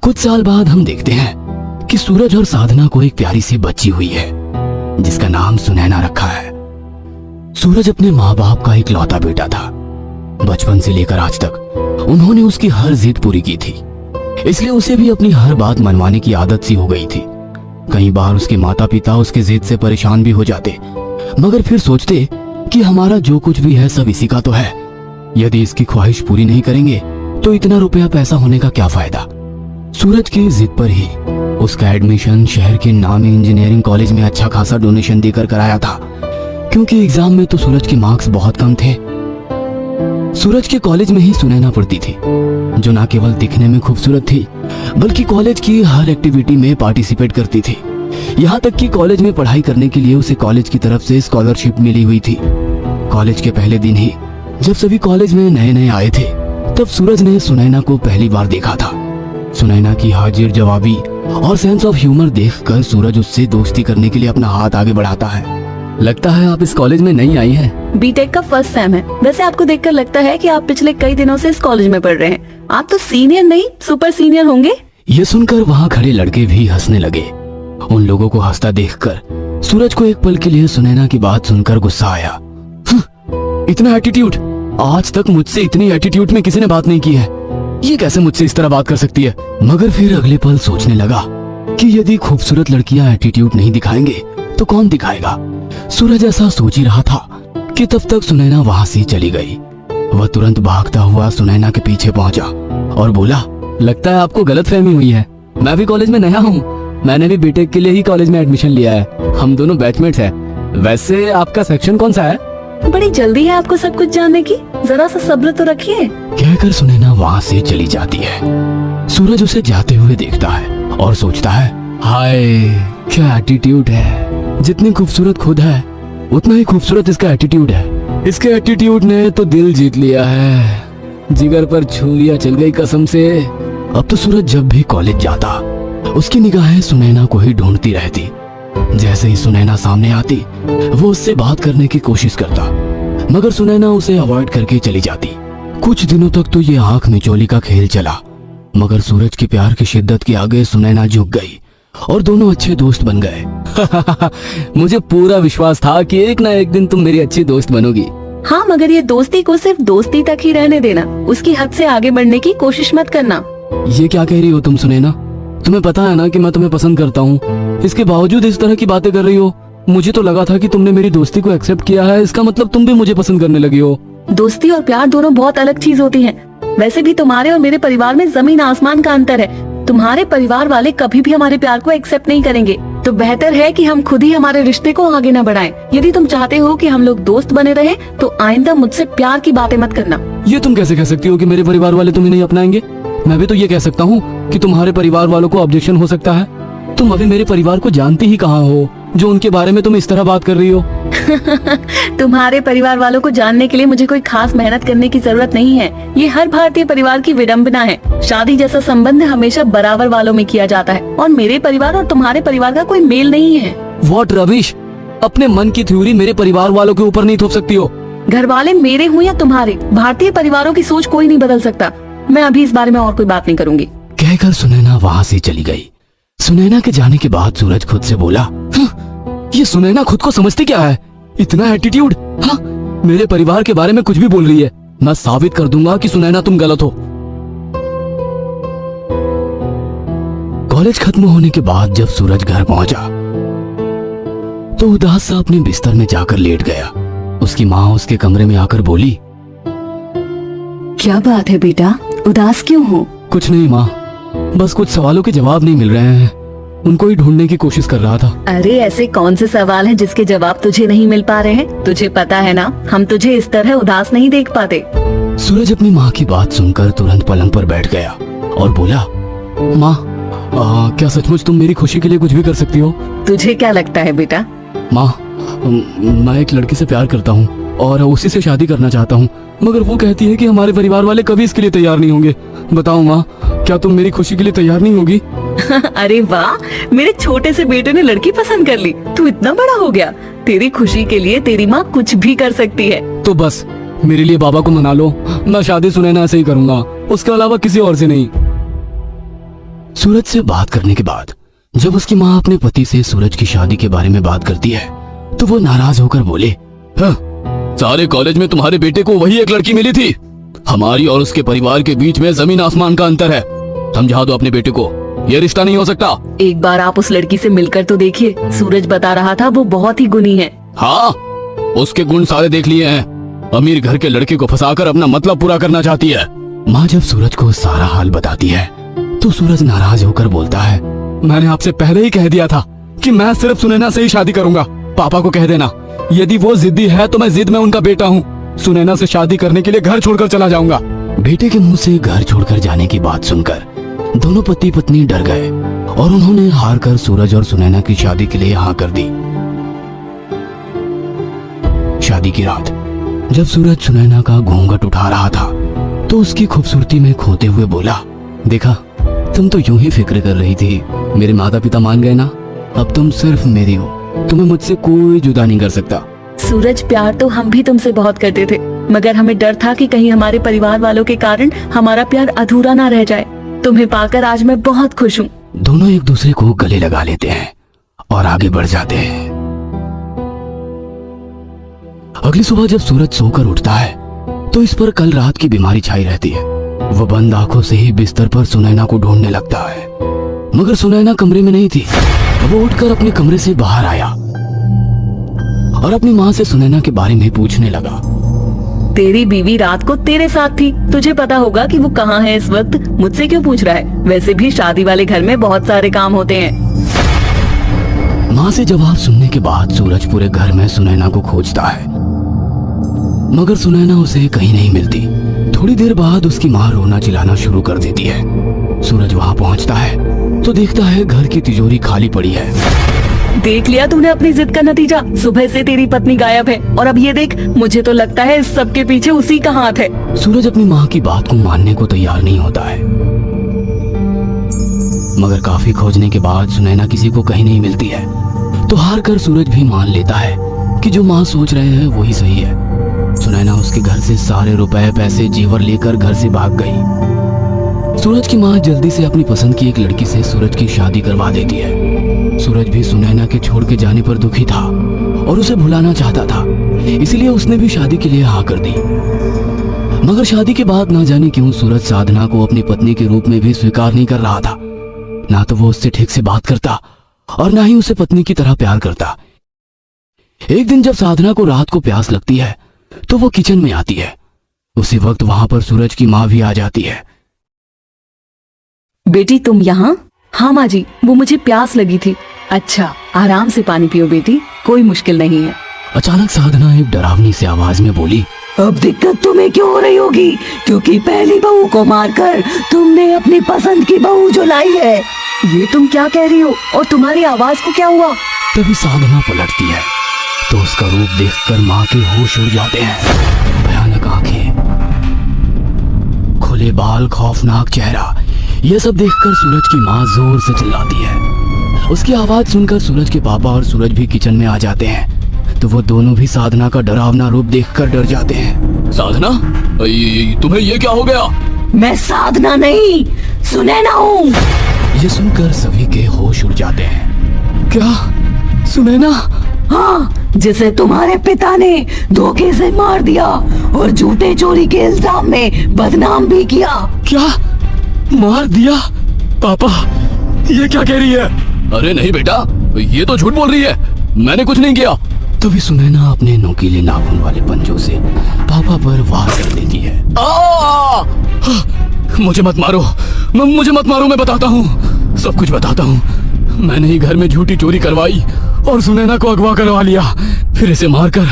कुछ साल बाद हम देखते हैं कि सूरज और साधना को एक प्यारी सी बच्ची हुई है जिसका नाम सुनैना रखा है। सूरज अपने माँ बाप का इकलौता बेटा था। बचपन से लेकर आज तक उन्होंने उसकी हर जिद पूरी की थी, इसलिए उसे भी अपनी हर बात मनवाने की आदत सी हो गई थी। कई बार उसके माता पिता उसके जिद से परेशान भी हो जाते, मगर फिर सोचते कि हमारा जो कुछ भी है सब इसी का तो है। यदि इसकी ख्वाहिश पूरी नहीं करेंगे तो इतना रुपया पैसा होने का क्या फायदा। सूरज की जिद पर ही उसका एडमिशन शहर के नामी इंजीनियरिंग कॉलेज में अच्छा खासा डोनेशन देकर कराया था, क्योंकि एग्जाम में तो सूरज के मार्क्स बहुत कम थे। सूरज के कॉलेज में ही सुनैना पढ़ती थी, जो न केवल दिखने में खूबसूरत थी बल्कि कॉलेज की हर एक्टिविटी में पार्टिसिपेट करती थी। यहाँ तक कि कॉलेज में पढ़ाई करने के लिए उसे कॉलेज की तरफ से स्कॉलरशिप मिली हुई थी। कॉलेज के पहले दिन ही जब सभी कॉलेज में नए नए आए थे तब सूरज ने सुनैना को पहली बार देखा था। सुनैना की हाजिर जवाबी और सेंस ऑफ ह्यूमर देखकर सूरज उससे दोस्ती करने के लिए अपना हाथ आगे बढ़ाता है। लगता है आप इस कॉलेज में नई आई हैं। बीटेक का फर्स्ट सेम है। वैसे आपको देखकर लगता है कि आप पिछले कई दिनों से इस कॉलेज में पढ़ रहे हैं। आप तो सीनियर नहीं सुपर सीनियर होंगे। ये सुनकर वहाँ खड़े लड़के भी हंसने लगे। उन लोगों को हंसता देखकर सूरज को एक पल के लिए सुनैना की बात सुनकर गुस्सा आया। इतना एटीट्यूड, आज तक मुझसे इतनी एटीट्यूड में किसी ने बात नहीं की है। ये कैसे मुझसे इस तरह बात कर सकती है। मगर फिर अगले पल सोचने लगा कि यदि खूबसूरत लड़कियां एटीट्यूड नहीं दिखाएंगे तो कौन दिखाएगा। सूरज ऐसा सोच ही रहा था कि तब तक सुनैना वहां से चली गई। वह तुरंत भागता हुआ सुनैना के पीछे पहुंचा और बोला, लगता है आपको गलतफहमी हुई है। मैं भी कॉलेज में नया हूँ। मैंने भी बीटेक के लिए ही कॉलेज में एडमिशन लिया है। हम दोनों बैचमेट्स हैं। वैसे आपका सेक्शन कौन सा है? बड़ी जल्दी है आपको सब कुछ जानने की, जरा सा सब्र तो रखिए। कहकर सुनैना वहाँ से चली जाती है। सूरज उसे जाते हुए देखता है और सोचता है, हाय क्या एटीट्यूड है। जितनी खूबसूरत खुद है उतना ही खूबसूरत इसका एटीट्यूड है। इसके एटीट्यूड ने तो दिल जीत लिया है, जिगर पर छुरियां चल गई कसम से। अब तो सूरज जब भी कॉलेज जाता उसकी निगाहें सुनैना को ही ढूंढती रहती। जैसे ही सुनैना सामने आती वो उससे बात करने की कोशिश करता, मगर सुनैना उसे अवॉइड करके चली जाती। कुछ दिनों तक तो ये आंख मिचौली का खेल चला, मगर सूरज के प्यार की शिद्दत के आगे सुनैना झुक गई और दोनों अच्छे दोस्त बन गए। मुझे पूरा विश्वास था कि एक ना एक दिन तुम मेरी अच्छी दोस्त बनोगी। हाँ, मगर ये दोस्ती को सिर्फ दोस्ती तक ही रहने देना, उसकी हद से आगे बढ़ने की कोशिश मत करना। ये क्या कह रही हो तुम सुनैना? तुम्हें पता है ना कि मैं तुम्हें पसंद करता हूँ, इसके बावजूद इस तरह की बातें कर रही हो। मुझे तो लगा था कि तुमने मेरी दोस्ती को एक्सेप्ट किया है, इसका मतलब तुम भी मुझे पसंद करने लगी हो। दोस्ती और प्यार दोनों बहुत अलग चीज होती हैं। वैसे भी तुम्हारे और मेरे परिवार में जमीन आसमान का अंतर है। तुम्हारे परिवार वाले कभी भी हमारे प्यार को एक्सेप्ट नहीं करेंगे, तो बेहतर है कि हम खुद ही हमारे रिश्ते को आगे न बढ़ाएं। यदि तुम चाहते हो कि हम लोग दोस्त बने रहे तो आइंदा मुझसे प्यार की बातें मत करना। ये तुम कैसे कह सकती हो कि मेरे परिवार वाले तुम्हें नहीं अपनाएंगे? मैं भी तो ये कह सकता हूँ कि तुम्हारे परिवार वालों को ऑब्जेक्शन हो सकता है। तुम अभी मेरे परिवार को जानती ही कहाँ हो जो उनके बारे में तुम इस तरह बात कर रही हो। तुम्हारे परिवार वालों को जानने के लिए मुझे कोई खास मेहनत करने की जरूरत नहीं है। ये हर भारतीय परिवार की विडंबना है। शादी जैसा संबंध हमेशा बराबर वालों में किया जाता है और मेरे परिवार और तुम्हारे परिवार का कोई मेल नहीं है। व्हाट रविश, अपने मन की थ्योरी मेरे परिवार वालों के ऊपर नहीं थोप सकती हो। घर वाले मेरे हों या तुम्हारे, भारतीय परिवारों की सोच कोई नहीं बदल सकता। मैं अभी इस बारे में और कोई बात नहीं करूंगी। कहकर सुनैना वहाँ से चली गई। सुनैना के जाने के बाद सूरज खुद से बोला, ये सुनैना खुद को समझती क्या है? इतना एटीट्यूड। हाँ, मेरे परिवार के बारे में कुछ भी बोल रही है। मैं साबित कर दूंगा कि सुनैना तुम गलत हो। कॉलेज खत्म होने के बाद जब सूरज घर पहुंचा तो उदास सा अपने बिस्तर में जाकर लेट गया। उसकी माँ उसके कमरे में आकर बोली, क्या बात है बेटा, उदास क्यों हो? कुछ नहीं माँ, बस कुछ सवालों के जवाब नहीं मिल रहे हैं, उनको ही ढूंढने की कोशिश कर रहा था। अरे ऐसे कौन से सवाल हैं जिसके जवाब तुझे नहीं मिल पा रहे हैं? तुझे पता है ना, हम तुझे इस तरह उदास नहीं देख पाते। सूरज अपनी माँ की बात सुनकर तुरंत पलंग पर बैठ गया और बोला, माँ क्या सचमुच तुम मेरी खुशी के लिए कुछ भी कर सकती हो? तुझे क्या लगता है बेटा? माँ, मैं एक लड़की से प्यार करता हूँ और उसी से शादी करना चाहता हूँ, मगर वो कहती है कि हमारे परिवार वाले कभी इसके लिए तैयार नहीं होंगे। बताओ माँ, क्या तुम मेरी खुशी के लिए तैयार नहीं होगी? अरे वाह, मेरे छोटे से बेटे ने लड़की पसंद कर ली। तू इतना बड़ा हो गया, तेरी खुशी के लिए तेरी माँ कुछ भी कर सकती है। तो बस मेरे लिए बाबा को मना लो, मैं शादी सुनैना से ही करूंगा, उसके अलावा किसी और से नहीं। सूरज से बात करने के बाद जब उसकी माँ अपने पति से सूरज की शादी के बारे में बात करती है तो वो नाराज होकर बोले, हाँ, सारे कॉलेज में तुम्हारे बेटे को वही एक लड़की मिली थी। हमारी और उसके परिवार के बीच में जमीन आसमान का अंतर है। समझा दो अपने बेटे को, ये रिश्ता नहीं हो सकता। एक बार आप उस लड़की से मिलकर तो देखिए, सूरज बता रहा था वो बहुत ही गुणी है। हाँ, उसके गुण सारे देख लिए हैं। अमीर घर के लड़के को फंसाकर अपना मतलब पूरा करना चाहती है। माँ जब सूरज को सारा हाल बताती है तो सूरज नाराज होकर बोलता है, मैंने आपसे पहले ही कह दिया था कि मैं सिर्फ सुनैना से ही शादी करूंगा। पापा को कह देना, यदि वो जिद्दी है तो मैं जिद में उनका बेटा हूँ। सुनैना से शादी करने के लिए घर छोड़कर चला जाऊंगा। बेटे के मुंह से घर छोड़कर जाने की बात सुनकर दोनों पति पत्नी डर गए और उन्होंने हार कर सूरज और सुनैना की शादी के लिए हाँ कर दी। शादी की रात जब सूरज सुनैना का घूंघट उठा रहा था तो उसकी खूबसूरती में खोते हुए बोला, देखा, तुम तो यूं ही फिक्र कर रही थी। मेरे माता पिता मान गए ना, अब तुम सिर्फ मेरी हो। तुम्हें मुझसे कोई जुदा नहीं कर सकता। सूरज, प्यार तो हम भी तुमसे बहुत करते थे, मगर हमें डर था कि कहीं हमारे परिवार वालों के कारण हमारा प्यार अधूरा ना रह जाए। तुम्हें पाकर आज मैं बहुत खुश हूँ। दोनों एक दूसरे को गले लगा लेते हैं और आगे बढ़ जाते हैं। अगली सुबह जब सूरज सोकर उठता है तो इस पर कल रात की बीमारी छाई रहती है। वह बंद आंखों से ही बिस्तर पर सुनैना को ढूंढने लगता है, मगर सुनैना कमरे में नहीं थी। वो उठकर अपने कमरे से बाहर आया और अपनी माँ से सुनैना के बारे में पूछने लगा। तेरी बीवी रात को तेरे साथ थी, तुझे पता होगा कि वो कहाँ है इस वक्त। मुझसे क्यों पूछ रहा है? वैसे भी शादी वाले घर में बहुत सारे काम होते हैं। माँ से जवाब सुनने के बाद सूरज पूरे घर में सुनैना को खोजता है, मगर सुनैना उसे कहीं नहीं मिलती। थोड़ी देर बाद उसकी माँ रोना चिल्लाना शुरू कर देती है। सूरज वहाँ पहुँचता है तो देखता है घर की तिजोरी खाली पड़ी है। देख लिया तूने अपनी जिद का नतीजा। सुबह से तेरी पत्नी गायब है और अब ये देख, मुझे तो लगता है इस सब के पीछे उसी का हाथ है। सूरज अपनी माँ की बात को मानने को तैयार नहीं होता है, मगर काफी खोजने के बाद सुनैना किसी को कहीं नहीं मिलती है तो हार कर सूरज भी मान लेता है कि जो माँ सोच रहे हैं वही सही है। सुनैना उसके घर से सारे रुपए पैसे जेवर लेकर घर से भाग गई। सूरज की माँ जल्दी से अपनी पसंद की एक लड़की से सूरज की शादी करवा देती है। सूरज भी सुनैना के छोड़ के जाने पर दुखी था और उसे भुलाना चाहता था, इसलिए उसने भी शादी के लिए हाँ कर दी। मगर शादी के बाद ना जाने क्यों सूरज साधना को अपनी पत्नी के रूप में भी स्वीकार नहीं कर रहा था। ना तो वो उससे ठीक से बात करता और ना ही उसे पत्नी की तरह प्यार करता। एक दिन जब साधना को रात को प्यास लगती है तो वो किचन में आती है। उसी वक्त वहां पर सूरज की माँ भी आ जाती है। बेटी तुम यहाँ? हाँ माँ जी, वो मुझे प्यास लगी थी। अच्छा, आराम से पानी पियो बेटी, कोई मुश्किल नहीं है। अचानक साधना एक डरावनी सी आवाज में बोली, अब दिक्कत तुम्हें क्यों हो रही होगी, क्योंकि पहली बहू को मारकर तुमने अपनी पसंद की बहू जो लाई है। ये तुम क्या कह रही हो? और तुम्हारी आवाज को क्या हुआ? तभी साधना पलटती है तो उसका रूप देखकर माँ के होश उड़ जाते हैं। भयानक आंखें, खुले बाल, खौफनाक चेहरा, यह सब देखकर सूरज की माँ जोर से चिल्लाती है। उसकी आवाज सुनकर सूरज के पापा और सूरज भी किचन में आ जाते हैं तो वो दोनों भी साधना का डरावना रूप देखकर डर जाते हैं। साधना, तुम्हें ये क्या हो गया? मैं साधना नहीं, सुनैना हूँ। ये सुनकर सभी के होश उड़ जाते हैं। क्या? सुनैना? हाँ, जिसे तुम्हारे पिता ने धोखे से मार दिया और झूठे चोरी के इल्जाम में बदनाम भी किया। क्या? मार दिया? पापा, ये क्या कह रही है? अरे नहीं बेटा, ये तो झूठ बोल रही है, मैंने कुछ नहीं किया। तभी सुनैना अपने नोकीले नाखून वाले पंजों से पापा पर वार कर देती है। मुझे मत मारो, मुझे मत मारो, मैं बताता हूँ, सब कुछ बताता हूँ। मैंने ही घर में झूठी चोरी करवाई और सुनैना को अगवा करवा लिया, फिर इसे मारकर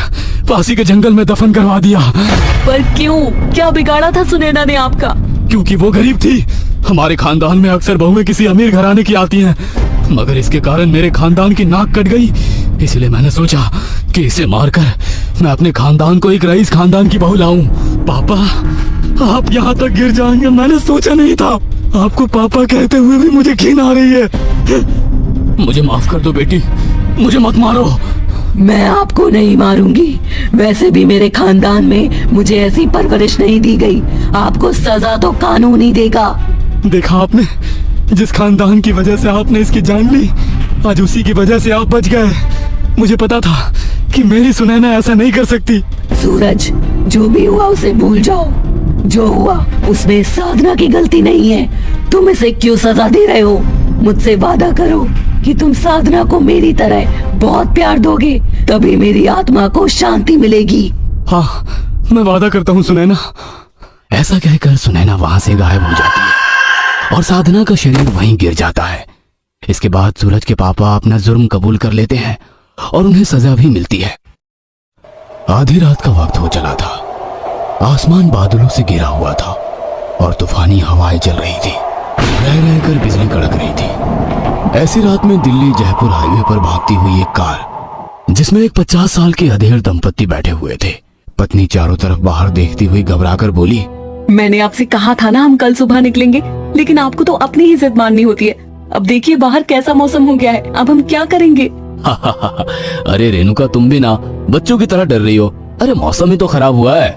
पासी के जंगल में दफन करवा दिया। पर क्यों? क्या बिगाड़ा था सुनैना ने आपका? क्योंकि वो गरीब थी। हमारे खानदान में अक्सर बहुएं किसी अमीर घराने की आती हैं, मगर इसके कारण मेरे खानदान की नाक कट गई। इसलिए मैंने सोचा कि इसे मारकर मैं अपने खानदान को एक रईस खानदान की बहू लाऊं। पापा, आप यहाँ तक गिर जाएंगे मैंने सोचा नहीं था। आपको पापा कहते हुए भी मुझे घिन आ रही है। मुझे माफ कर दो बेटी, मुझे मत मारो। मैं आपको नहीं मारूंगी, वैसे भी मेरे खानदान में मुझे ऐसी परवरिश नहीं दी गई। आपको सजा तो कानून ही देगा। देखा आपने, जिस खानदान की वजह से आपने इसकी जान ली, आज उसी की वजह से आप बच गए। मुझे पता था कि मेरी सुनैना ऐसा नहीं कर सकती। सूरज, जो भी हुआ उसे भूल जाओ। जो हुआ उसमें साधना की गलती नहीं है। तुम इसे क्यों सजा दे रहे हो? मुझसे वादा करो कि तुम साधना को मेरी तरह बहुत प्यार दोगे, तभी मेरी आत्मा को शांति मिलेगी। हाँ, मैं वादा करता हूँ सुनैना। ऐसा कहकर सुनैना वहां से गायब हो जाती है और साधना का शरीर वहीं गिर जाता है। इसके बाद सूरज के पापा अपना जुर्म कबूल कर लेते हैं और उन्हें सजा भी मिलती है। आधी रात का वक्त हो चला था। आसमान बादलों से घिरा हुआ था और तूफानी हवाएं चल रही थी। रह रहकर बिजली कड़क रही थी। ऐसी रात में दिल्ली जयपुर हाईवे पर भागती हुई एक कार, जिसमें एक 50 साल के अधेड़ दंपत्ति बैठे हुए थे। पत्नी चारों तरफ बाहर देखती हुई घबराकर बोली, मैंने आपसे कहा था ना हम कल सुबह निकलेंगे, लेकिन आपको तो अपनी ही जिद माननी होती है। अब देखिए बाहर कैसा मौसम हो गया है, अब हम क्या करेंगे? अरे रेणुका, तुम भी ना बच्चों की तरह डर रही हो। अरे मौसम ही तो खराब हुआ है।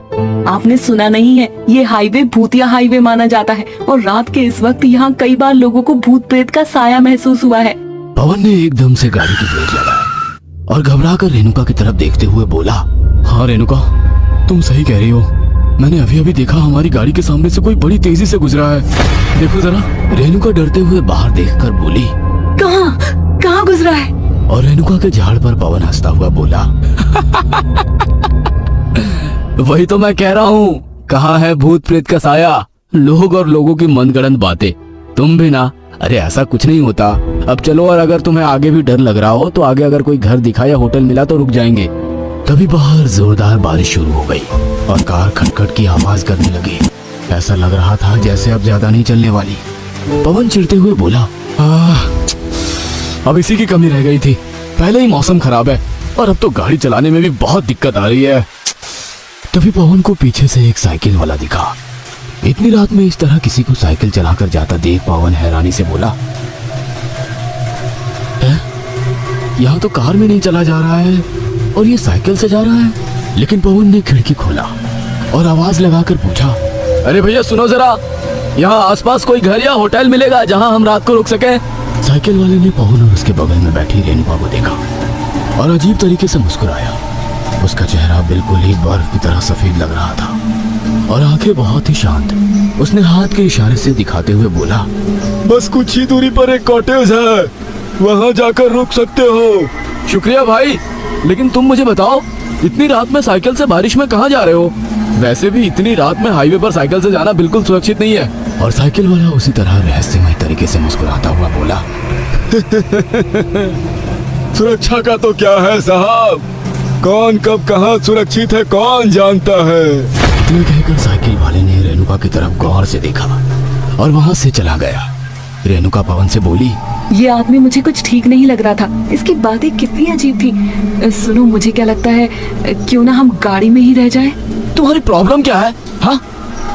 आपने सुना नहीं है, ये हाईवे भूतिया हाईवे माना जाता है और रात के इस वक्त यहाँ कई बार लोगों को भूत प्रेत का साया महसूस हुआ है। पवन ने एकदम से गाड़ी की ब्रेक लगाई और घबराकर रेणुका की तरफ देखते हुए बोला, हाँ रेणुका, तुम सही कह रही हो। मैंने अभी अभी देखा हमारी गाड़ी के सामने से कोई बड़ी तेजी से गुजरा है। देखो जरा। रेणुका डरते हुए बाहर देखकर बोली, कहाँ गुजरा है? और रेणुका के झाड़ पर पवन हंसता हुआ बोला, वही तो मैं कह रहा हूँ, कहाँ है भूत प्रेत का साया? लोग और लोगों की मनगढ़ंत बातें। तुम भी ना। अरे ऐसा कुछ नहीं होता। अब चलो, और अगर तुम्हें आगे भी डर लग रहा हो तो आगे अगर कोई घर दिखा या होटल मिला तो रुक जाएंगे। तभी बाहर जोरदार बारिश शुरू हो गई और कार खटखट की आवाज करने लगी। ऐसा लग रहा था जैसे अब ज्यादा नहीं चलने वाली। पवन चिढ़ते हुए बोला, अब इसी की कमी रह गई थी। पहले ही मौसम खराब है और अब तो गाड़ी चलाने में भी बहुत दिक्कत आ रही है। तभी पवन को पीछे से एक साइकिल वाला दिखा। इतनी रात में इस तरह किसी को साइकिल चलाकर जाता देख पवन हैरानी से बोला, यहाँ तो कार में नहीं चला जा रहा है और ये साइकिल से जा रहा है। लेकिन पवन ने खिड़की खोला और आवाज लगाकर पूछा, अरे भैया सुनो जरा, यहाँ आसपास कोई घर या होटल मिलेगा जहाँ हम रात को रुक सके? साइकिल वाले ने पवन और उसके बगल में बैठी रेणुका को देखा और अजीब तरीके से मुस्कुराया। उसका चेहरा बिल्कुल ही बर्फ की तरह सफेद लग रहा था और आंखें बहुत ही शांत। उसने हाथ के इशारे से दिखाते हुए बोला, बस कुछ ही दूरी पर एक कॉटेज है, वहाँ जाकर रुक सकते हो। शुक्रिया भाई, लेकिन तुम मुझे बताओ, इतनी रात में साइकिल से बारिश में कहाँ जा रहे हो? वैसे भी इतनी रात में हाईवे पर साइकिल से जाना बिल्कुल सुरक्षित नहीं है। और साइकिल वाला उसी तरह रहस्यमय तरीके से मुस्कुराता हुआ बोला, सुरक्षा का तो क्या है साहब, कौन कब कहाँ सुरक्षित है कौन जानता है। इतना कहकर साइकिल वाले ने रेणुका की तरफ गौर से देखा और वहाँ से चला गया। रेणुका पवन से बोली, ये आदमी मुझे कुछ ठीक नहीं लग रहा था, इसकी बातें कितनी अजीब थी। सुनो, मुझे क्या लगता है, क्यों ना हम गाड़ी में ही रह जाएं? तुम्हारी प्रॉब्लम क्या है? हाँ,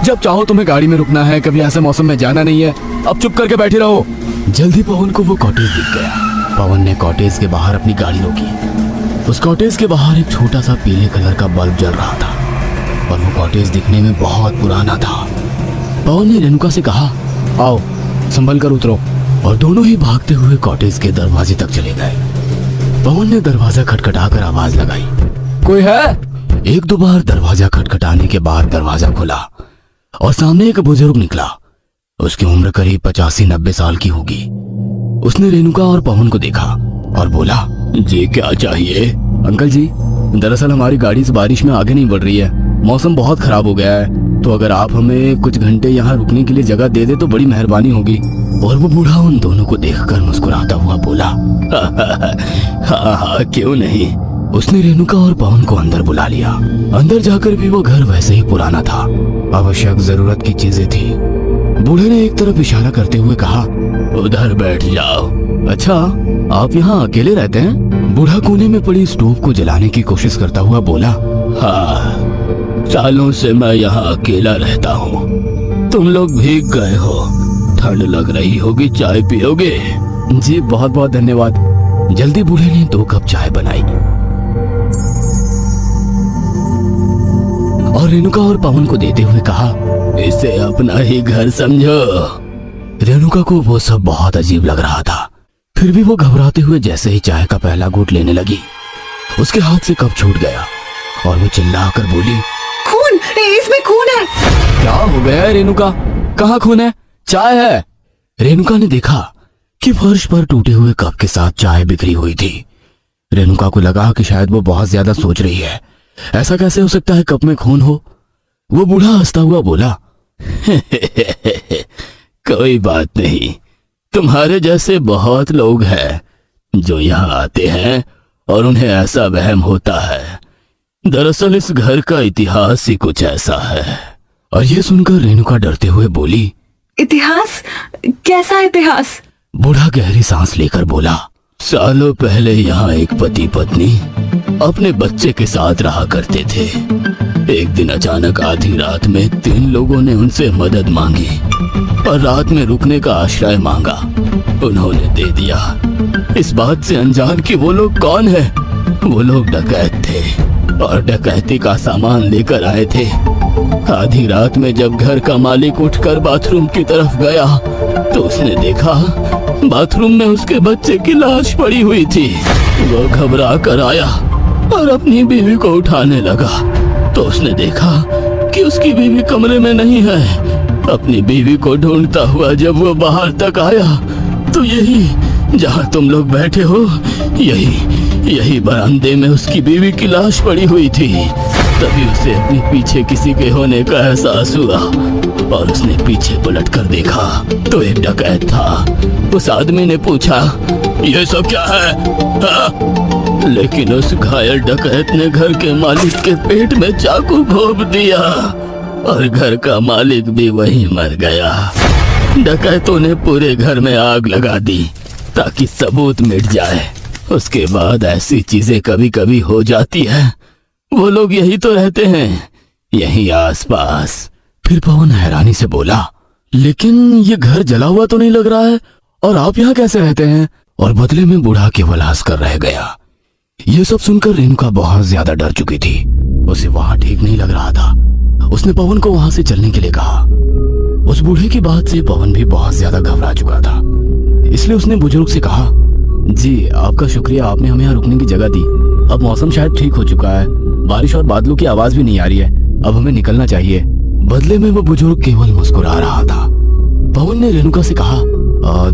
जब चाहो तुम्हें गाड़ी में रुकना है, कभी ऐसे मौसम में जाना नहीं है। अब चुप करके बैठे रहो। जल्दी पवन को वो कॉटेज दिख गया। पवन ने कॉटेज के बाहर अपनी गाड़ी रोकी। उस कॉटेज के बाहर एक छोटा सा पीले कलर का बल्ब जल रहा था और वो कॉटेज दिखने में बहुत पुराना था। पवन ने रेणुका से कहा, आओ संभल कर उतरो, और दोनों ही भागते हुए कॉटेज के दरवाजे तक चले गए। पवन ने दरवाजा खटखटाकर आवाज लगाई, कोई है? एक दो बार दरवाजा खटखटाने के बाद दरवाजा खुला और सामने एक बुजुर्ग निकला। उसकी उम्र करीब 85-90 साल की होगी। उसने रेणुका और पवन को देखा और बोला, जी क्या चाहिए? अंकल जी, दरअसल हमारी गाड़ी इस बारिश में आगे नहीं बढ़ रही है, मौसम बहुत खराब हो गया है, तो अगर आप हमें कुछ घंटे यहाँ रुकने के लिए जगह दे दे तो बड़ी मेहरबानी होगी। और वो बूढ़ा उन दोनों को देखकर मुस्कुराता हुआ बोला, हाँ, क्यों नहीं। उसने रेणुका और पवन को अंदर बुला लिया। अंदर जाकर भी वो घर वैसे ही पुराना था, आवश्यक जरूरत की चीजें थी। बूढ़े ने एक तरफ इशारा करते हुए कहा, उधर बैठ जाओ। अच्छा, आप यहाँ अकेले रहते हैं? बूढ़ा कोने में पड़ी स्टोव को जलाने की कोशिश करता हुआ बोला, हाँ, सालों से मैं यहाँ अकेला रहता हूँ। तुम लोग भीग गए हो, ठंड लग रही होगी, चाय पियोगे? जी बहुत बहुत धन्यवाद। जल्दी बूढ़े ने 2 कप चाय बनाई और रेणुका और पवन को देते हुए कहा, इसे अपना ही घर समझो। रेणुका को वो सब बहुत अजीब लग रहा था। फिर भी वो घबराते हुए जैसे ही चाय का पहला घूंट लेने लगी, उसके हाथ से कप छूट गया और वो चिल्लाकर बोली, खून, इसमें खून है। क्या हो गया है रेणुका? कहाँ खून है? चाय है। रेणुका ने देखा कि फर्श पर टूटे हुए कप के साथ चाय बिखरी हुई थी। रेणुका को लगा कि शायद वो बहुत ज्यादा सोच रही है। ऐसा कैसे हो सकता है कप में खून हो? वो बूढ़ा हंसता हुआ बोला, कोई बात नहीं, तुम्हारे जैसे बहुत लोग हैं जो यहाँ आते हैं और उन्हें ऐसा वहम होता है। दरअसल इस घर का इतिहास ही कुछ ऐसा है। और ये सुनकर रेणुका डरते हुए बोली, इतिहास? कैसा इतिहास? बूढ़ा गहरी सांस लेकर बोला, सालों पहले यहाँ एक पति पत्नी अपने बच्चे के साथ रहा करते थे। एक दिन अचानक आधी रात में 3 लोगों ने उनसे मदद मांगी और रात में रुकने का आश्रय मांगा। उन्होंने दे दिया, इस बात से अनजान कि वो लोग कौन है। वो लोग डकैत थे और डकैती का सामान लेकर आए थे। आधी रात में जब घर का मालिक उठकर बाथरूम की तरफ गया तो उसने देखा बाथरूम में उसके बच्चे की लाश पड़ी हुई थी। वो घबरा कर आया और अपनी बीवी को उठाने लगा तो उसने देखा कि उसकी बीवी कमरे में नहीं है। अपनी बीवी को ढूंढता हुआ जब वो बाहर तक आया तो यही जहाँ तुम लोग बैठे हो, यही बरामदे में उसकी बीवी की लाश पड़ी हुई थी। तभी उसे अपने पीछे किसी के होने का एहसास हुआ और उसने पीछे पलट कर देखा तो एक डकैत था। उस आदमी ने पूछा, ये सब क्या है? हाँ? लेकिन उस घायल डकैत ने घर के मालिक के पेट में चाकू घोंप दिया और घर का मालिक भी वहीं मर गया। डकैतों ने पूरे घर में आग लगा दी ताकि सबूत मिट जाए। उसके बाद ऐसी चीजें कभी कभी हो जाती है। वो लोग यही तो रहते हैं, यही आसपास। फिर पवन हैरानी से बोला, लेकिन ये घर जला हुआ तो नहीं लग रहा है, और आप यहाँ कैसे रहते हैं? और बदले में बूढ़ा केवल हंसकर रह गया। ये सब सुनकर रेणुका बहुत ज्यादा डर चुकी थी। उसे वहां ठीक नहीं लग रहा था। उसने पवन को वहां से चलने के लिए कहा। उस बूढ़े की बात से पवन भी बहुत ज्यादा घबरा चुका था, इसलिए उसने बुजुर्ग से कहा, जी आपका शुक्रिया, आपने हमें यहाँ रुकने की जगह दी। अब मौसम शायद ठीक हो चुका है, बारिश और बादलों की आवाज भी नहीं आ रही है, अब हमें निकलना चाहिए। बदले में वो बुजुर्ग केवल मुस्कुरा रहा था। पवन ने रेणुका से कहा,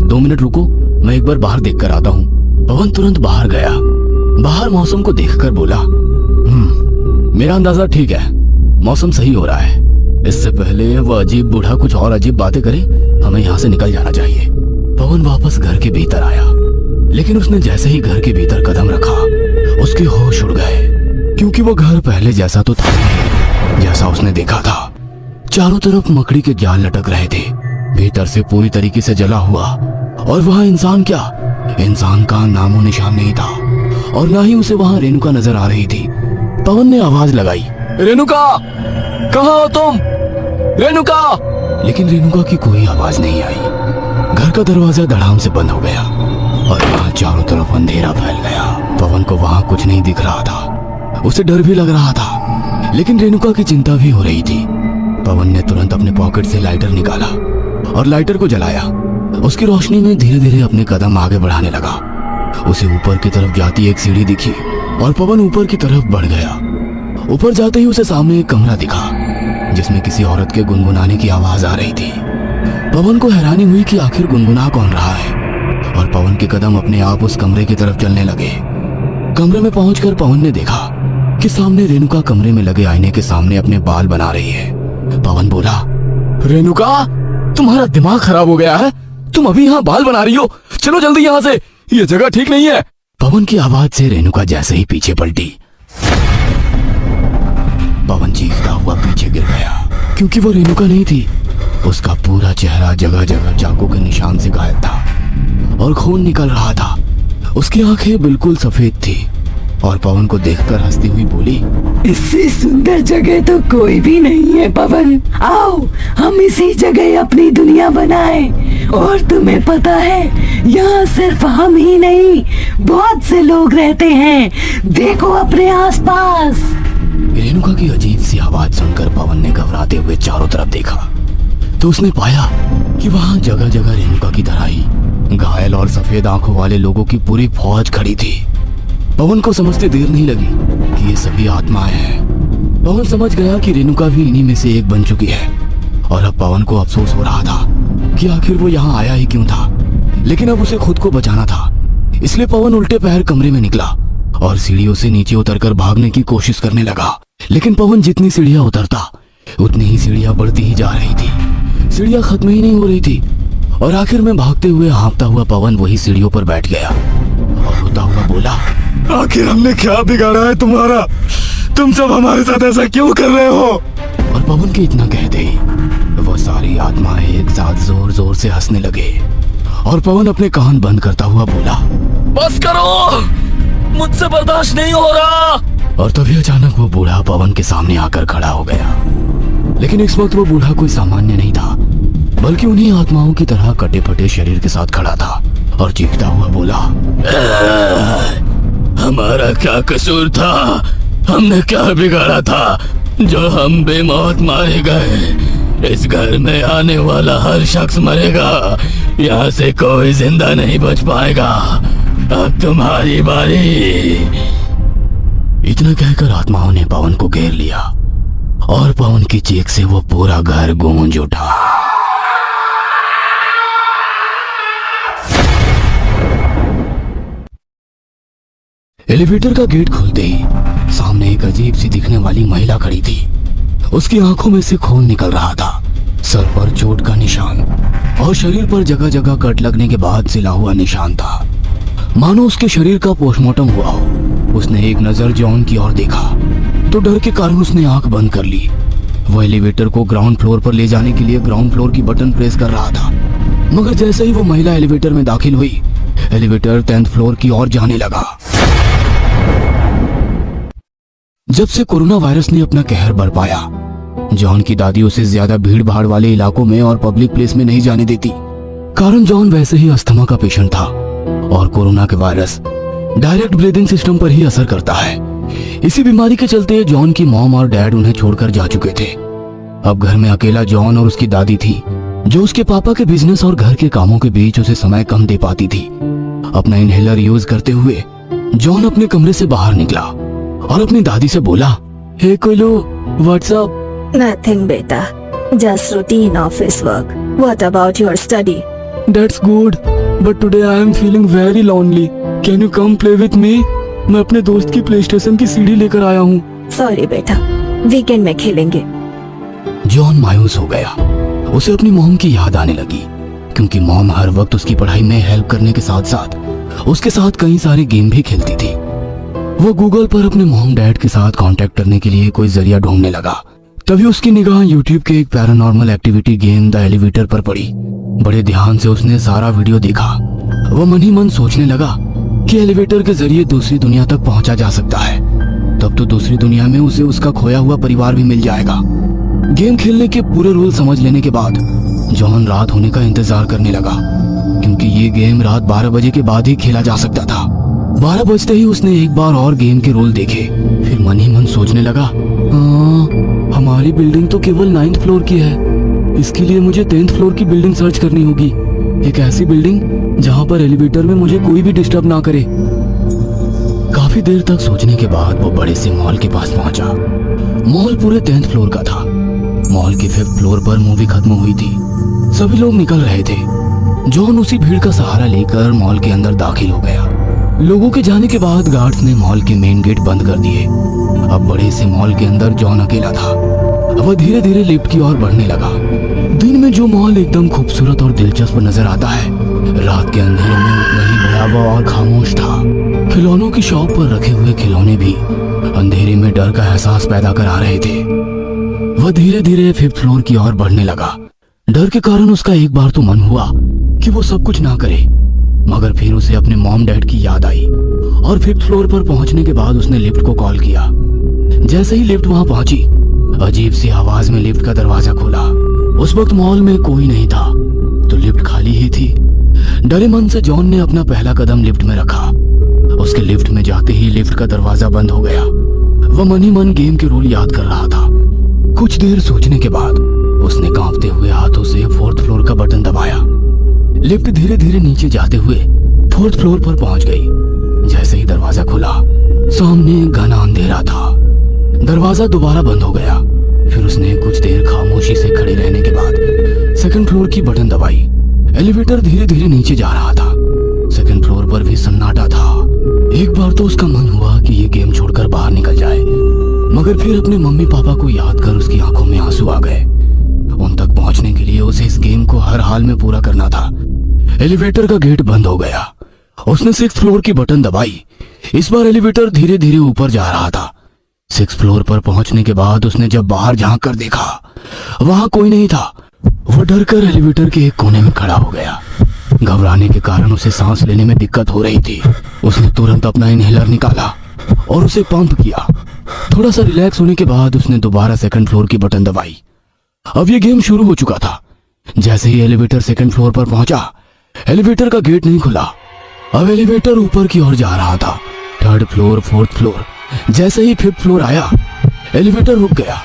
2 मिनट रुको, मैं एक बार बाहर देख कर आता हूँ। पवन तुरंत बाहर गया। बाहर मौसम को देखकर बोला, मेरा अंदाजा ठीक है, मौसम सही हो रहा है। इससे पहले वह अजीब बूढ़ा कुछ और अजीब बातें करे, हमें यहाँ से निकल जाना चाहिए। पवन वापस घर के भीतर आया, लेकिन उसने जैसे ही घर के भीतर कदम रखा उसके होश उड़ गए, क्योंकि वो घर पहले जैसा तो था नहीं जैसा उसने देखा था। चारों तरफ मकड़ी के जाल लटक रहे थे, भीतर से पूरी तरीके से जला हुआ, और वहाँ इंसान क्या, इंसान का नामो निशान नहीं था, और ना ही उसे वहाँ रेणुका नजर आ रही थी। पवन ने आवाज लगाई, रेणुका, कहाँ हो तुम? रेणुका! लेकिन रेणुका की कोई आवाज नहीं आई। घर का दरवाजा धड़ाम से बंद हो गया और वहाँ चारों तरफ अंधेरा फैल गया। पवन को वहाँ कुछ नहीं दिख रहा था। उसे डर भी लग रहा था, लेकिन रेणुका की चिंता भी हो रही थी। पवन ने तुरंत अपने पॉकेट से लाइटर निकाला और लाइटर को जलाया। उसकी रोशनी में धीरे धीरे अपने कदम आगे बढ़ाने लगा। उसे ऊपर की तरफ जाती एक सीढ़ी दिखी और पवन ऊपर की तरफ बढ़ गया। ऊपर जाते ही उसे सामने एक कमरा दिखा जिसमें किसी औरत के गुनगुनाने की आवाज आ रही थी। पवन को हैरानी हुई कि आखिर गुनगुना कौन रहा है, और पवन के कदम अपने आप उस कमरे की तरफ चलने लगे। कमरे में पहुंचकर पवन ने देखा कि सामने रेणुका कमरे में लगे आईने के सामने अपने बाल बना रही है। पवन बोला, रेणुका, तुम्हारा दिमाग खराब हो गया है? तुम अभी यहाँ बाल बना रही हो? चलो जल्दी यहाँ से, ये जगह ठीक नहीं है। पवन की आवाज से रेणुका जैसे ही पीछे पलटी, पवन चीखता हुआ पीछे गिर गया, क्योंकि वो रेणुका नहीं थी। उसका पूरा चेहरा जगह जगह चाकू के निशान से घायल था और खून निकल रहा था। उसकी आंखें बिल्कुल सफेद थी और पवन को देखकर हंसती हुई बोली, इससे सुंदर जगह तो कोई भी नहीं है पवन। आओ हम इसी जगह अपनी दुनिया बनाएं। और तुम्हें पता है यहाँ सिर्फ हम ही नहीं, बहुत से लोग रहते हैं। देखो अपने आसपास। रेणुका की अजीब सी आवाज सुनकर पवन ने घबराते हुए चारों तरफ देखा तो उसने पाया कि वहां जगह जगह रेणुका की तरह ही घायल और सफेद आंखों वाले लोगों की पूरी फौज खड़ी थी। पवन को समझते देर नहीं लगी कि ये सभी आत्माएं हैं। पवन समझ गया कि रेणुका भी इन्हीं में से एक बन चुकी है और अब पवन को अफसोस हो रहा था कि आखिर वो यहाँ आया ही क्यों था। लेकिन अब उसे खुद को बचाना था, इसलिए पवन उल्टे पैर कमरे में निकला और सीढ़ियों से नीचे उतरकर भागने की कोशिश करने लगा। लेकिन पवन जितनी सीढ़ियां उतरता उतनी ही सीढ़ियां बढ़ती ही जा रही थी। सीढ़ियां खत्म ही नहीं हो रही थी और आखिर में भागते हुए हाँफता हुआ पवन वही सीढ़ियों पर बैठ गया और रोता हुआ बोला, आखिर हमने क्या बिगाड़ा है तुम्हारा? तुम सब हमारे साथ ऐसा क्यों कर रहे हो? और पवन के इतना कहते ही वो सारी आत्माएं एक साथ जोर जोर से हंसने लगे और पवन अपने कान बंद करता हुआ बोला, बस करो, मुझसे बर्दाश्त नहीं हो रहा। और तभी अचानक वो बूढ़ा पवन के सामने आकर खड़ा हो गया। लेकिन इस वक्त वो बूढ़ा कोई सामान्य नहीं था, बल्कि उन्हीं आत्माओं की तरह कटे फटे शरीर के साथ खड़ा था और चीखता हुआ बोला, हमारा क्या कसूर था? हमने क्या बिगाड़ा था जो हम बेमौत मारे गए? इस घर में आने वाला हर शख्स मरेगा, यहाँ से कोई जिंदा नहीं बच पाएगा। अब तुम्हारी बारी। इतना कहकर आत्माओं ने पवन को घेर लिया और पवन की चीख से वो पूरा घर गूंज उठा। एलिवेटर का गेट खुलते ही सामने एक अजीब सी दिखने वाली महिला खड़ी थी। उसकी आंखों में से खून निकल रहा था, सर पर चोट का निशान और शरीर पर जगह जगह कट लगने के बाद सिला हुआ निशान था, मानो उसके शरीर का पोस्टमार्टम हुआ हो। उसने एक नजर जॉन की ओर देखा तो डर के कारण उसने आंख बंद कर ली। वो एलिवेटर को ग्राउंड फ्लोर पर ले जाने के लिए ग्राउंड फ्लोर की बटन प्रेस कर रहा था, मगर जैसे ही वो महिला एलिवेटर में दाखिल हुई, एलिवेटर 10th फ्लोर की ओर जाने लगा। जब से कोरोना वायरस ने अपना कहर बरपाया, जॉन की दादी उसे ज्यादा भीड़ भाड़ वाले इलाकों में और पब्लिक प्लेस में नहीं जाने देती, कारण जॉन वैसे ही अस्थमा का पेशेंट था और कोरोना के वायरस डायरेक्ट ब्रीदिंग सिस्टम पर ही असर करता है। इसी बीमारी के चलते जॉन की मॉम और डैड उन्हें छोड़कर जा चुके थे। अब घर में अकेला जॉन और उसकी दादी थी, जो उसके पापा के बिजनेस और घर के कामों के बीच उसे समय कम दे पाती थी। अपना इनहेलर यूज करते हुए जॉन अपने कमरे से बाहर निकला और अपनी दादी से बोला, हे कोलो, WhatsApp? Nothing, beta. Just routine office work. What about your study? That's good, but today I am feeling very lonely. Can you come play with me? मैं अपने दोस्त की प्लेस्टेशन की सीडी लेकर आया हूँ। Sorry, beta. Weekend में खेलेंगे। जॉन मायूस हो गया। उसे अपनी मॉम की याद आने लगी, क्योंकि मॉम हर वक्त उसकी पढ़ाई में हेल्प करने के साथ साथ उसके साथ कई सारे गेम भी खेलती थी। वो गूगल पर अपने मॉम डैड के साथ कांटेक्ट करने के लिए कोई जरिया ढूंढने लगा। तभी उसकी निगाह यूट्यूब के एक paranormal activity game the elevator पर पड़ी। बड़े ध्यान से उसने सारा वीडियो देखा। वो मन ही मन सोचने लगा कि एलिवेटर के जरिए दूसरी दुनिया तक पहुंचा जा सकता है, तब तो दूसरी दुनिया में उसे उसका खोया हुआ परिवार भी मिल जाएगा। गेम खेलने के पूरे रूल समझ लेने के बाद जॉन रात होने का इंतजार करने लगा, क्योंकि ये गेम रात 12 बजे के बाद ही खेला जा सकता था। 12 बजते ही उसने एक बार और गेम के रूल देखे, फिर मन ही मन सोचने लगा, हमारी बिल्डिंग तो केवल 9th फ्लोर की है, इसके लिए मुझे 10th फ्लोर की बिल्डिंग सर्च करनी होगी। एक ऐसी बिल्डिंग जहां पर एलिवेटर में मुझे कोई भी डिस्टर्ब ना करे। काफी देर तक सोचने के बाद वो बड़े से मॉल के पास पहुंचा। मॉल पूरे 10th फ्लोर का था। मॉल के 5th फ्लोर पर मूवी खत्म हुई थी। सभी लोग निकल रहे थे। जॉन उसी भीड़ का सहारा लेकर मॉल के अंदर दाखिल हो गया। लोगों के जाने के बाद गार्ड्स ने मॉल के मेन गेट बंद कर दिए। अब बड़े से मॉल के अंदर जॉन अकेला था। वह धीरे धीरे लिफ्ट की ओर बढ़ने लगा। दिन में जो मॉल एकदम खूबसूरत और दिलचस्प नजर आता है, रात के अंधेरे में उतना ही भयावह और खामोश था। खिलौनों की शॉप पर रखे हुए खिलौने भी अंधेरे में डर का एहसास पैदा करा रहे थे। वह धीरे धीरे 5th फ्लोर की ओर बढ़ने लगा। डर के कारण उसका एक बार तो मन हुआ कि वो सब कुछ ना करे, मगर फिर उसे अपने मॉम डैड की याद आई और 5th फ्लोर पर पहुंचने के बाद उसने लिफ्ट को कॉल किया। जैसे ही लिफ्ट वहां पहुंची, अजीब सी आवाज में लिफ्ट का दरवाजा खोला। उस वक्त मॉल में कोई नहीं था, तो लिफ्ट खाली ही थी। डरे मन से जॉन ने अपना पहला कदम लिफ्ट में रखा। उसके लिफ्ट में जाते ही लिफ्ट का दरवाजा बंद हो गया। वह मन ही मन गेम के रूल याद कर रहा था। कुछ देर सोचने के बाद उसने कांपते हुए हाथों से 4th फ्लोर का बटन दबाया। लिफ्ट धीरे धीरे नीचे जाते हुए 4th फ्लोर पर पहुंच गई। जैसे ही दरवाजा खुला, सामने घना अंधेरा था। दरवाजा दोबारा बंद हो गया। फिर उसने कुछ देर खामोशी से खड़े रहने के बाद 2nd फ्लोर की बटन दबाई। एलिवेटर धीरे धीरे नीचे जा रहा था। 2nd फ्लोर पर भी सन्नाटा था। एक बार तो उसका मन हुआ कि ये गेम छोड़कर बाहर निकल जाए, मगर फिर अपने मम्मी पापा को याद कर उसकी आंखों में आंसू आ गए। उन तक पहुंचने के लिए उसे इस गेम को हर हाल में पूरा करना था। एलिवेटर का गेट बंद हो गया। उसने 6th फ्लोर की बटन दबाई। इस बार एलिवेटर धीरे धीरे ऊपर जा रहा था। 6th फ्लोर पर पहुंचने के बाद उसने जब बाहर झांक कर देखा, वहां कोई नहीं था। वो डर कर एलिवेटर के एक कोने में खड़ा हो गया। घबराने के कारण उसे सांस लेने में दिक्कत हो रही थी। उसने तुरंत अपना इनहेलर निकाला और उसे पंप किया। थोड़ा सा रिलैक्स होने के बाद उसने दोबारा 2nd फ्लोर की बटन दबाई। अब ये गेम शुरू हो चुका था। जैसे ही एलिवेटर 2nd फ्लोर पर पहुंचा, एलिवेटर का गेट नहीं खुला। अब एलिवेटर ऊपर की ओर जा रहा था। 3rd floor, 4th floor. जैसे ही 5th फ्लोर आया, एलिवेटर रुक गया।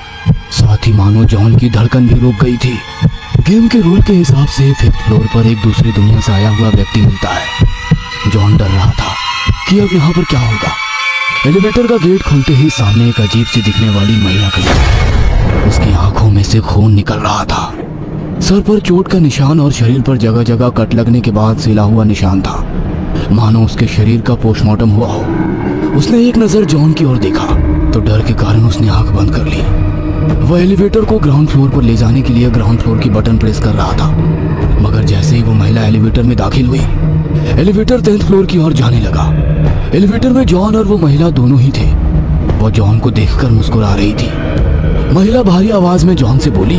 साथ ही मानो जॉन की धड़कन भी रुक गई थी। गेम के रूल के हिसाब से 5th फ्लोर पर एक दूसरी दुनिया से आया हुआ व्यक्ति मिलता है। जॉन डर रहा था कि अब यहाँ पर क्या होगा। एलिवेटर का गेट खुलते ही सामने एक अजीब सी दिखने वाली महिला खड़ी। उसकी आंखों में से खून निकल रहा था। सर पर चोट का निशान और शरीर पर जगह जगह कट लगने के बाद सिला हुआ निशान था, मानो उसके शरीर का पोस्टमार्टम हुआ हो। उसने एक नजर जॉन की ओर देखा तो डर के कारण उसने आंख बंद कर ली। वह एलिवेटर को ग्राउंड फ्लोर पर ले जाने के लिए ग्राउंड फ्लोर की बटन प्रेस कर रहा था, मगर जैसे ही वो महिला एलिवेटर में दाखिल हुई, एलिवेटर 10th फ्लोर की ओर जाने लगा। एलिवेटर में जॉन और वो महिला दोनों ही थे। वो जॉन को देखकर मुस्कुरा रही थी। महिला भारी आवाज में जॉन से बोली,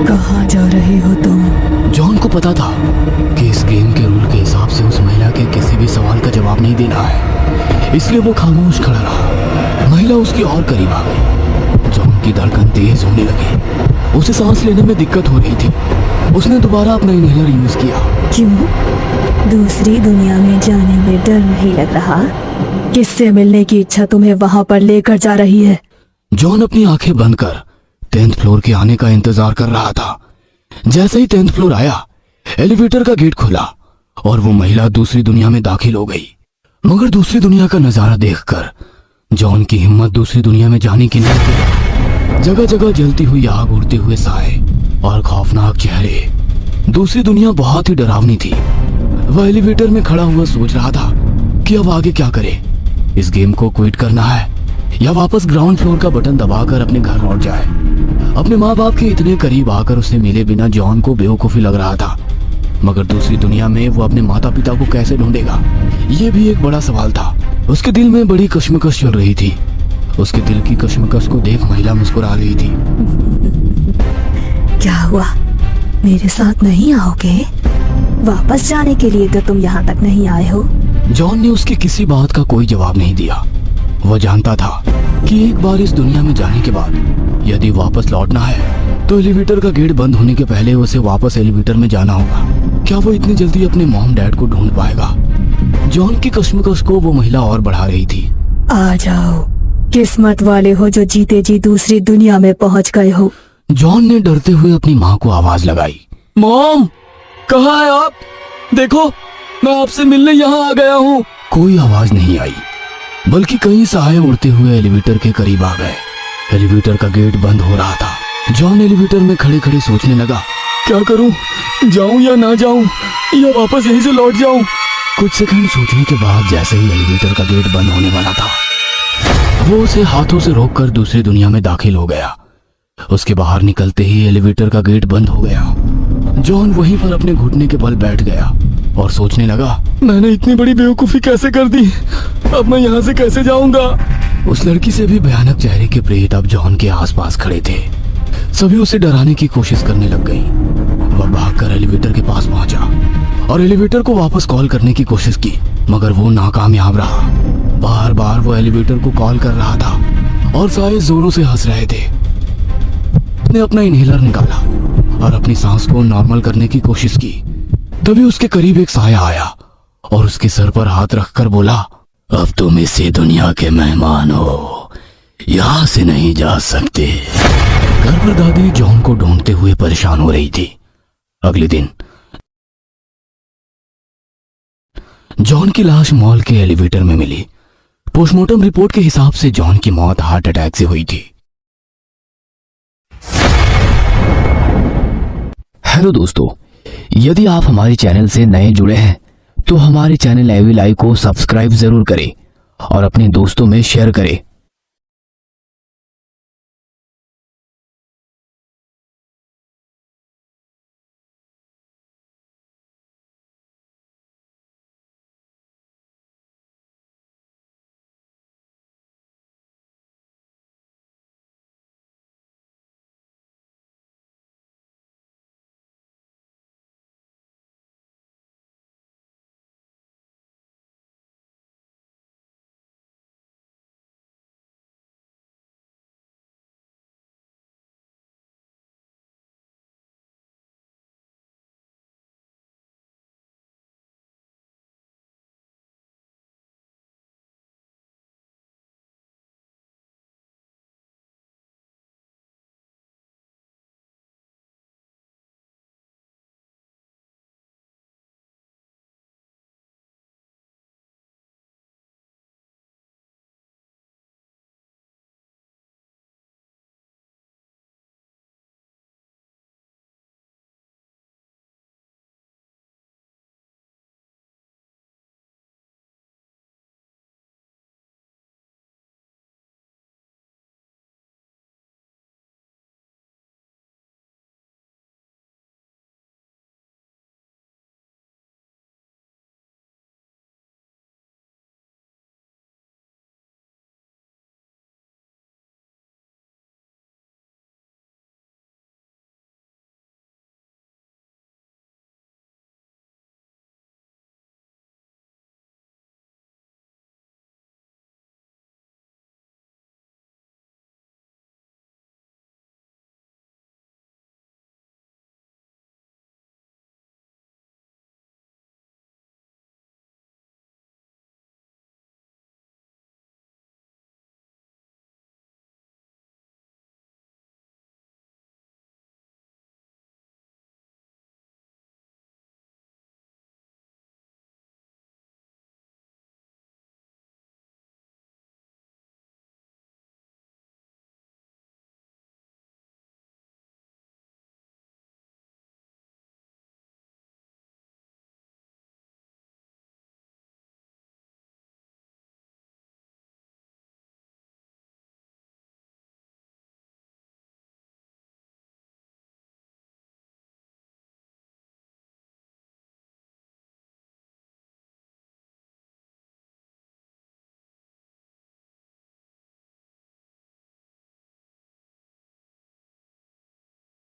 कहाँ जा रहे हो तुम? जॉन को पता था कि इस गेम के रूल के हिसाब से उस महिला के किसी भी सवाल का जवाब नहीं देना है, इसलिए वो खामोश खड़ा रहा। महिला उसकी और करीब आ गई। जॉन की धड़कन तेज होने लगी। उसे सांस लेने में दिक्कत हो रही थी। उसने दोबारा अपना इनहेलर यूज किया। क्यों? दूसरी दुनिया में जाने में डर नहीं लग रहा? किससे मिलने की इच्छा तुम्हें वहां पर लेकर जा रही है? जॉन अपनी आंखें बंद कर 10th फ्लोर के आने का इंतजार कर रहा था। जैसे ही 10th फ्लोर आया, एलिवेटर का गेट खुला और वो महिला दूसरी दुनिया में दाखिल हो गई। मगर दूसरी दुनिया का नजारा देखकर जॉन की हिम्मत दूसरी दुनिया में जाने की नहीं थी। जगह जगह जलती हुई आग, उड़ते हुए साए और खौफनाक चेहरे। दूसरी दुनिया बहुत ही डरावनी थी। वह एलिवेटर में खड़ा हुआ सोच रहा था कि अब आगे क्या करे। इस गेम को क्विट करना है या वापस ग्राउंड फ्लोर का बटन दबाकर अपने घर लौट जाए। अपने माँ बाप के इतने करीब आकर उसे मिले बिना जॉन को बेवकूफी लग रहा था, मगर दूसरी दुनिया में वो अपने माता पिता को कैसे ढूंढेगा, ये भी एक बड़ा सवाल था। उसके दिल में बड़ी कश्मकश चल रही थी। उसके दिल की कश्मकश को देख महिला मुस्कुरा रही थी। क्या हुआ? मेरे साथ नहीं आओगे? वापस जाने के लिए तो तुम यहाँ तक नहीं आए हो। जॉन ने उसकी किसी बात का कोई जवाब नहीं दिया। वह जानता था कि एक बार इस दुनिया में जाने के बाद यदि वापस लौटना है तो एलिवेटर का गेट बंद होने के पहले उसे वापस एलिवेटर में जाना होगा। क्या वो इतनी जल्दी अपने मॉम डैड को ढूंढ पाएगा? जॉन की कश्मकश को वो महिला और बढ़ा रही थी। आ जाओ, किस्मत वाले हो जो जीते जी दूसरी दुनिया में पहुंच गए हो। जॉन ने डरते हुए अपनी माँ को आवाज लगाई। मॉम, कहाँ है आप? देखो, मैं आपसे मिलने यहाँ आ गया हूँ। कोई आवाज नहीं आई, बल्कि कई साए उड़ते हुए एलिवेटर के करीब आ गए। एलिवेटर का गेट बंद हो रहा था। जॉन एलिवेटर में खड़े खड़े सोचने लगा, क्या करूँ? जाऊँ या ना जाऊँ, या वापस यहीं से लौट जाऊँ? कुछ सेकंड सोचने के बाद जैसे ही एलिवेटर का गेट बंद होने वाला था, वो उसे हाथों से रोककर दूसरी दुनिया में दाखिल हो गया। उसके बाहर निकलते ही एलिवेटर का गेट बंद हो गया। जॉन वहीं पर अपने घुटने के बल बैठ गया और सोचने लगा, मैंने इतनी बड़ी बेवकूफी कैसे कर दी? अब मैं यहाँ से कैसे जाऊंगा? उस लड़की से भी भयानक चेहरे के प्रेत अब जॉन के आसपास खड़े थे। सभी उसे डराने की कोशिश करने लग गई। वह भागकर एलिवेटर के पास पहुंचा और एलिवेटर को वापस कॉल करने की कोशिश की, मगर वो नाकामयाब रहा। बार बार वो एलिवेटर को कॉल कर रहा था और सारे जोरों से हंस रहे थे। उसने अपना इनहेलर निकाला और अपनी सांस को नॉर्मल करने की कोशिश की। तभी उसके करीब एक साया आया और उसके सर पर हाथ रखकर बोला, अब तुम इसी दुनिया के मेहमान हो, यहाँ से नहीं जा सकते। घर पर दादी जॉन को ढूंढते हुए परेशान हो रही थी। अगले दिन जॉन की लाश मॉल के एलिवेटर में मिली। पोस्टमार्टम रिपोर्ट के हिसाब से जॉन की मौत हार्ट अटैक से हुई थी। हेलो दोस्तों, यदि आप हमारे चैनल से नए जुड़े हैं तो हमारे चैनल एवी लाइव को सब्सक्राइब जरूर करें और अपने दोस्तों में शेयर करें